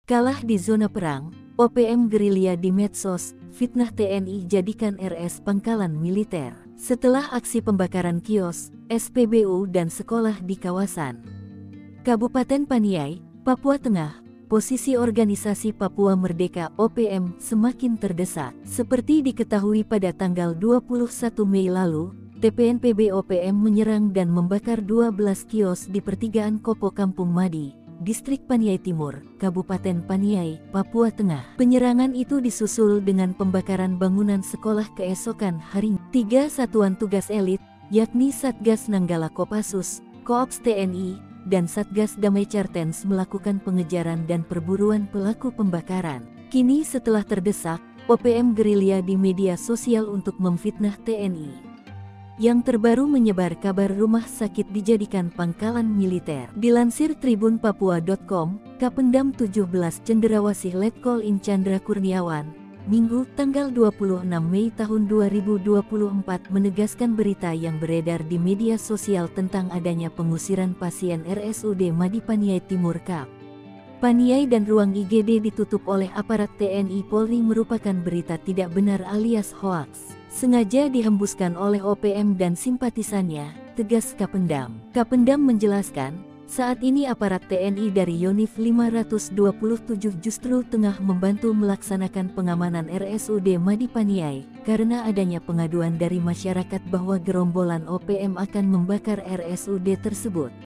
Kalah di zona perang, OPM gerilya di medsos, fitnah TNI jadikan RS pangkalan militer. Setelah aksi pembakaran kios, SPBU dan sekolah di kawasan Kabupaten Paniai, Papua Tengah, posisi organisasi Papua Merdeka (OPM) semakin terdesak. Seperti diketahui pada tanggal 21 Mei lalu, TPNPB OPM menyerang dan membakar 12 kios di pertigaan Kopo Kampung Madi, Distrik Paniai Timur, Kabupaten Paniai, Papua Tengah. Penyerangan itu disusul dengan pembakaran bangunan sekolah keesokan harinya. 3 satuan tugas elit, yakni Satgas Nanggala Kopassus, Koops TNI, dan Satgas Damai Cartens melakukan pengejaran dan perburuan pelaku pembakaran. Kini setelah terdesak, OPM gerilya di media sosial untuk memfitnah TNI. Yang terbaru menyebar kabar rumah sakit dijadikan pangkalan militer. Dilansir tribunpapua.com, Kapendam 17 Cenderawasih Letkol In Chandra Kurniawan, Minggu, tanggal 26 Mei tahun 2024 menegaskan berita yang beredar di media sosial tentang adanya pengusiran pasien RSUD Madi Paniai Timur Kap. Paniai dan ruang IGD ditutup oleh aparat TNI Polri merupakan berita tidak benar alias hoaks. Sengaja dihembuskan oleh OPM dan simpatisannya, tegas Kapendam. Kapendam menjelaskan, saat ini aparat TNI dari Yonif 527 justru tengah membantu melaksanakan pengamanan RSUD Madi Paniai, karena adanya pengaduan dari masyarakat bahwa gerombolan OPM akan membakar RSUD tersebut.